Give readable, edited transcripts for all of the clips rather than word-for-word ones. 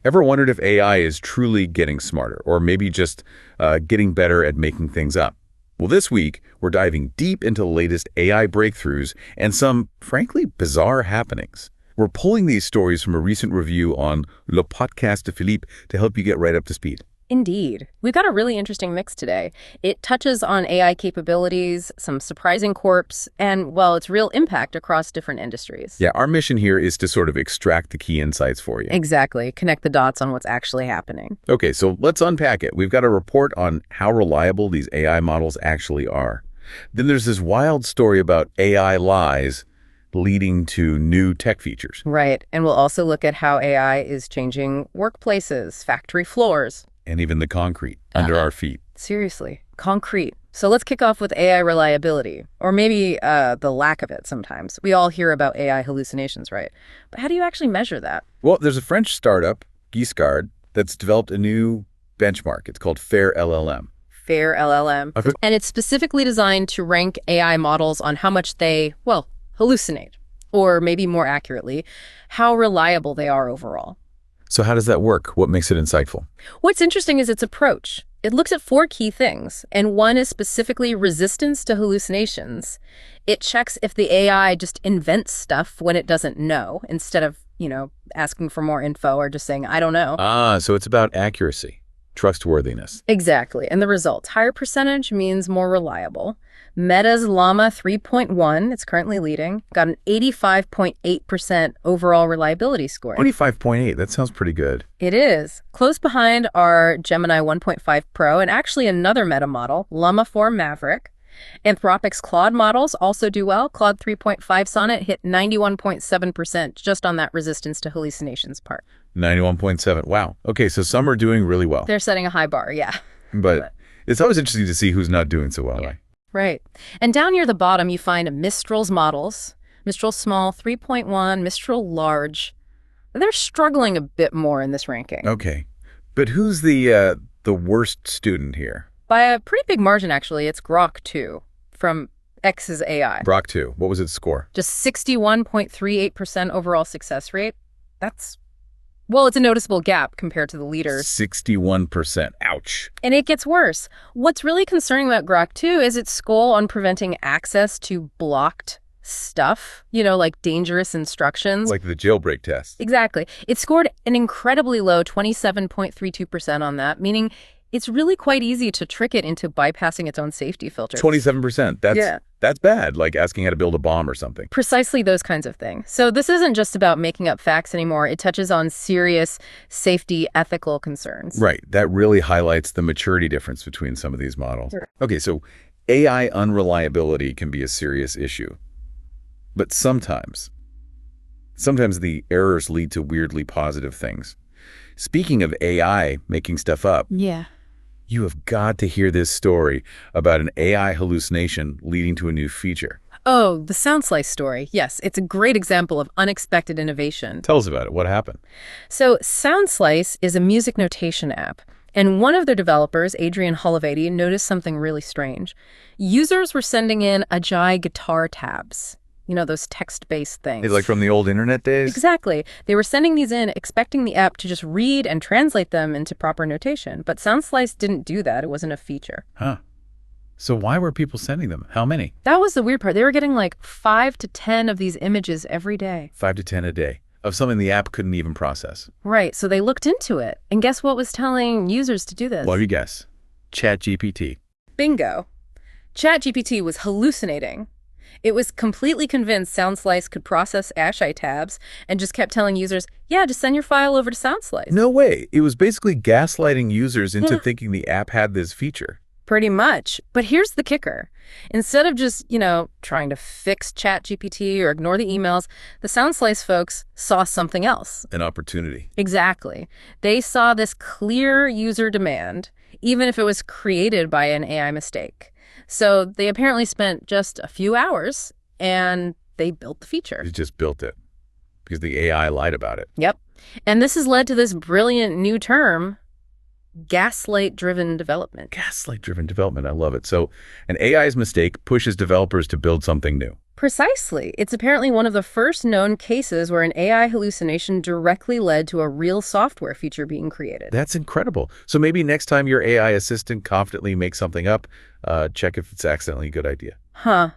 Ever wondered if AI is truly getting smarter or maybe just getting better at making things up? Well, this week, we're diving deep into the latest AI breakthroughs and some, frankly, bizarre happenings. We're pulling these stories from a recent review on Podcast de Philippe to help you get right up to speed. Indeed. We've got a really interesting mix today. It touches on AI capabilities, some surprising quirks, and, well, its real impact across different industries. Yeah, our mission here is to sort of extract the key insights for you. Exactly. Connect the dots on what's actually happening. Okay, so let's unpack it. We've got a report on how reliable these AI models actually are. Then there's this wild story about AI lies leading to new tech features. Right. And we'll also look at how AI is changing workplaces, factory floors. And even the concrete under our feet. Seriously, concrete. So let's kick off with AI reliability, or maybe the lack of it sometimes. We all hear about AI hallucinations, right? But how do you actually measure that? Well, there's a French startup, Giscard, that's developed a new benchmark. It's called Fair LLM. Fair LLM. And it's specifically designed to rank AI models on how much they, well, hallucinate, or maybe more accurately, how reliable they are overall. So how does that work? What makes it insightful? What's interesting is its approach. It looks at 4 key things, and one is specifically resistance to hallucinations. It checks if the AI just invents stuff when it doesn't know, instead of, asking for more info or just saying, I don't know. So it's about accuracy, trustworthiness. Exactly. And the results. Higher percentage means more reliable. Meta's Llama 3.1, it's currently leading, got an 85.8% overall reliability score. 85.8, that sounds pretty good. It is. Close behind are Gemini 1.5 Pro and actually another Meta model, Llama 4 Maverick. Anthropic's Claude models also do well. Claude 3.5 Sonnet hit 91.7% just on that resistance to hallucinations part. 91.7. Wow. Okay, so some are doing really well. They're setting a high bar, yeah. But it's always interesting to see who's not doing so well, right? Right. And down near the bottom, you find Mistral's models. Mistral Small 3.1, Mistral Large. They're struggling a bit more in this ranking. Okay. But who's the worst student here? By a pretty big margin, actually. It's Grok 2 from X's AI. Grok 2. What was its score? Just 61.38% overall success rate. Well, it's a noticeable gap compared to the leaders. 61%. Ouch. And it gets worse. What's really concerning about Grok 2 is its goal on preventing access to blocked stuff, like dangerous instructions. Like the jailbreak test. Exactly. It scored an incredibly low 27.32% on that, meaning it's really quite easy to trick it into bypassing its own safety filters. 27%. That's bad, like asking how to build a bomb or something. Precisely those kinds of things. So this isn't just about making up facts anymore. It touches on serious safety, ethical concerns. Right. That really highlights the maturity difference between some of these models. Sure. Okay, so AI unreliability can be a serious issue. But sometimes the errors lead to weirdly positive things. Speaking of AI making stuff up. Yeah. You have got to hear this story about an AI hallucination leading to a new feature. Oh, the SoundSlice story. Yes, it's a great example of unexpected innovation. Tell us about it. What happened? So SoundSlice is a music notation app. And one of their developers, Adrian Hollivady, noticed something really strange. Users were sending in Ajay guitar tabs. Those text-based things. Like from the old internet days? Exactly. They were sending these in, expecting the app to just read and translate them into proper notation. But SoundSlice didn't do that. It wasn't a feature. Huh. So why were people sending them? How many? That was the weird part. They were getting like 5 to 10 of these images every day. 5 to 10 a day of something the app couldn't even process. Right. So they looked into it. And guess what was telling users to do this? Well, you guess. ChatGPT. Bingo. ChatGPT was hallucinating. It was completely convinced SoundSlice could process Ajay tabs and just kept telling users, yeah, just send your file over to SoundSlice. No way. It was basically gaslighting users into thinking the app had this feature. Pretty much. But here's the kicker. Instead of just, trying to fix ChatGPT or ignore the emails, the SoundSlice folks saw something else. An opportunity. Exactly. They saw this clear user demand, even if it was created by an AI mistake. So they apparently spent just a few hours and they built the feature. They just built it because the AI lied about it. Yep. And this has led to this brilliant new term, gaslight-driven development. Gaslight-driven development. I love it. So an AI's mistake pushes developers to build something new. Precisely. It's apparently one of the first known cases where an AI hallucination directly led to a real software feature being created. That's incredible. So maybe next time your AI assistant confidently makes something up, check if it's accidentally a good idea. Huh.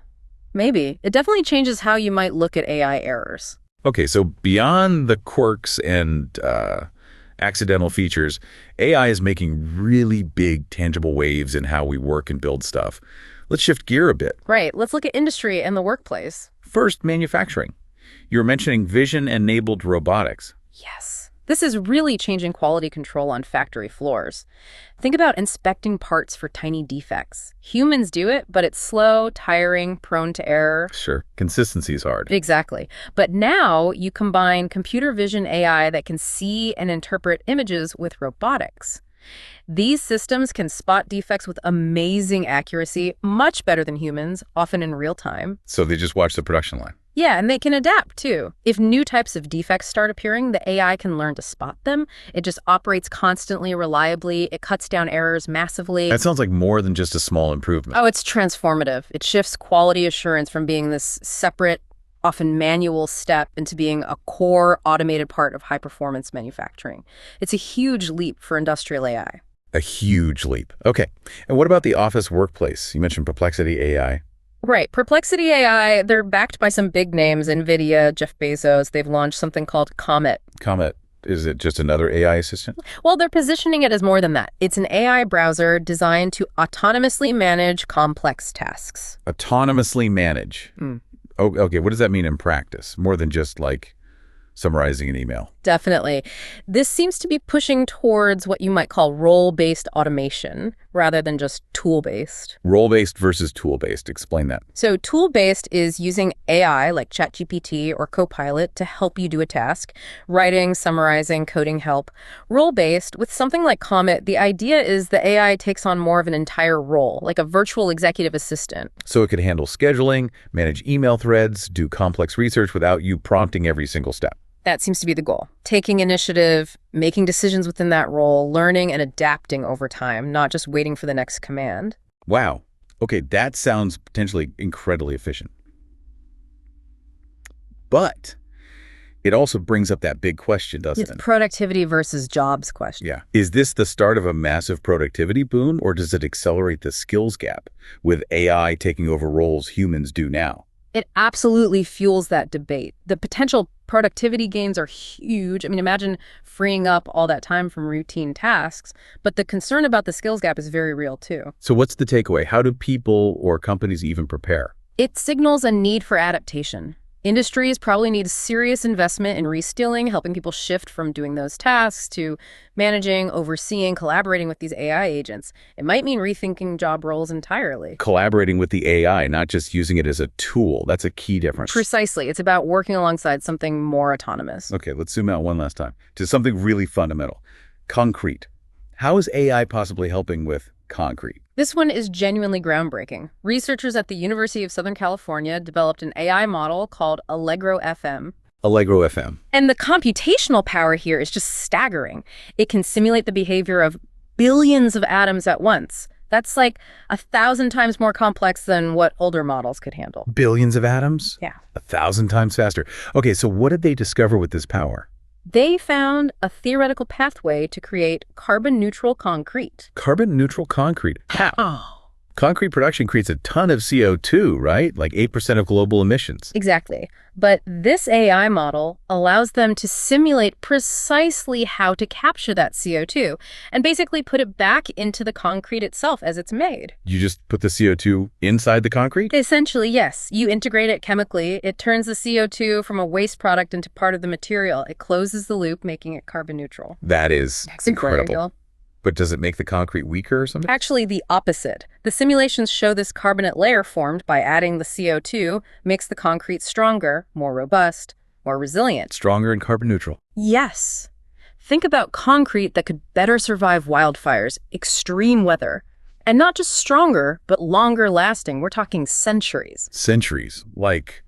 Maybe. It definitely changes how you might look at AI errors. Okay, so beyond the quirks and accidental features, AI is making really big, tangible waves in how we work and build stuff. Let's shift gear a bit. Right. Let's look at industry and the workplace. First, manufacturing. You were mentioning vision-enabled robotics. Yes. This is really changing quality control on factory floors. Think about inspecting parts for tiny defects. Humans do it, but it's slow, tiring, prone to error. Sure, consistency is hard. Exactly. But now you combine computer vision AI that can see and interpret images with robotics. These systems can spot defects with amazing accuracy, much better than humans, often in real time. So they just watch the production line. Yeah, and they can adapt, too. If new types of defects start appearing, the AI can learn to spot them. It just operates constantly, reliably. It cuts down errors massively. That sounds like more than just a small improvement. Oh, it's transformative. It shifts quality assurance from being this separate, often manual step into being a core automated part of high-performance manufacturing. It's a huge leap for industrial AI. A huge leap. Okay. And what about the office workplace? You mentioned Perplexity AI. Right. Perplexity AI, they're backed by some big names, NVIDIA, Jeff Bezos. They've launched something called Comet. Comet, is it just another AI assistant? Well, they're positioning it as more than that. It's an AI browser designed to autonomously manage complex tasks. Autonomously manage. Oh, okay. What does that mean in practice? More than just like summarizing an email. Definitely. This seems to be pushing towards what you might call role-based automation rather than just tool-based. Role-based versus tool-based. Explain that. So tool-based is using AI like ChatGPT or Copilot to help you do a task, writing, summarizing, coding help. Role-based, with something like Comet, the idea is the AI takes on more of an entire role, like a virtual executive assistant. So it could handle scheduling, manage email threads, do complex research without you prompting every single step. That seems to be the goal. Taking initiative, making decisions within that role, learning and adapting over time, not just waiting for the next command. Wow. Okay, that sounds potentially incredibly efficient. But it also brings up that big question, doesn't it? It's productivity versus jobs question. Yeah. Is this the start of a massive productivity boom, or does it accelerate the skills gap with AI taking over roles humans do now? It absolutely fuels that debate. The potential productivity gains are huge. I mean, imagine freeing up all that time from routine tasks, but the concern about the skills gap is very real too. So what's the takeaway? How do people or companies even prepare? It signals a need for adaptation. Industries probably need serious investment in reskilling, helping people shift from doing those tasks to managing, overseeing, collaborating with these AI agents. It might mean rethinking job roles entirely. Collaborating with the AI, not just using it as a tool. That's a key difference. Precisely. It's about working alongside something more autonomous. Okay, let's zoom out one last time to something really fundamental. Concrete. How is AI possibly helping with concrete? This one is genuinely groundbreaking. Researchers at the University of Southern California developed an AI model called Allegro FM. Allegro FM. And the computational power here is just staggering. It can simulate the behavior of billions of atoms at once. That's like 1,000 times more complex than what older models could handle. Billions of atoms? Yeah. 1,000 times faster. Okay, so what did they discover with this power? They found a theoretical pathway to create carbon-neutral concrete. Carbon-neutral concrete? How? Oh. Concrete production creates a ton of CO2, right? Like 8% of global emissions. Exactly. But this AI model allows them to simulate precisely how to capture that CO2 and basically put it back into the concrete itself as it's made. You just put the CO2 inside the concrete? Essentially, yes. You integrate it chemically. It turns the CO2 from a waste product into part of the material. It closes the loop, making it carbon neutral. That is incredible. There you go. But does it make the concrete weaker or something? Actually, the opposite. The simulations show this carbonate layer formed by adding the CO2 makes the concrete stronger, more robust, more resilient. Stronger and carbon neutral. Yes. Think about concrete that could better survive wildfires, extreme weather, and not just stronger, but longer lasting. We're talking centuries. Centuries, like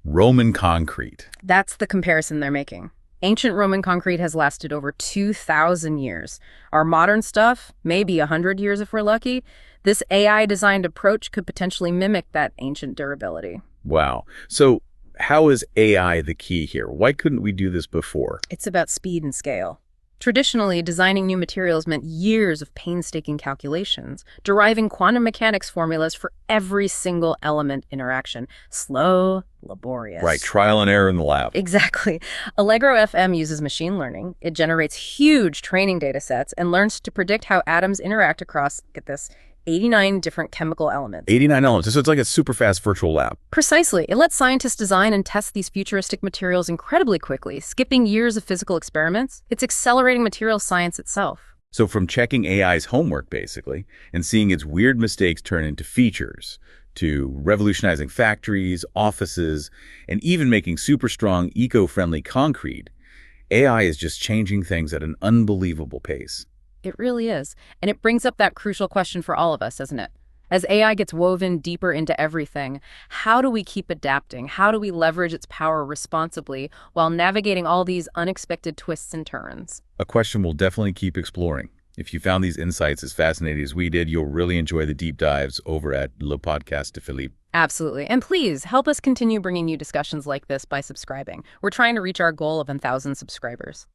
Roman concrete. That's the comparison they're making. Ancient Roman concrete has lasted over 2,000 years. Our modern stuff, maybe 100 years if we're lucky. This AI-designed approach could potentially mimic that ancient durability. Wow. So how is AI the key here? Why couldn't we do this before? It's about speed and scale. Traditionally, designing new materials meant years of painstaking calculations, deriving quantum mechanics formulas for every single element interaction. Slow, laborious. Right, trial and error in the lab. Exactly. Allegro FM uses machine learning. It generates huge training data sets and learns to predict how atoms interact across, get this, 89 different chemical elements. 89 elements. So it's like a super fast virtual lab. Precisely. It lets scientists design and test these futuristic materials incredibly quickly, skipping years of physical experiments. It's accelerating materials science itself. So from checking AI's homework, basically, and seeing its weird mistakes turn into features, to revolutionizing factories, offices, and even making super strong, eco-friendly concrete, AI is just changing things at an unbelievable pace. It really is. And it brings up that crucial question for all of us, doesn't it? As AI gets woven deeper into everything, how do we keep adapting? How do we leverage its power responsibly while navigating all these unexpected twists and turns? A question we'll definitely keep exploring. If you found these insights as fascinating as we did, you'll really enjoy the deep dives over at Le Podcast de Philippe. Absolutely. And please help us continue bringing you discussions like this by subscribing. We're trying to reach our goal of 1,000 subscribers.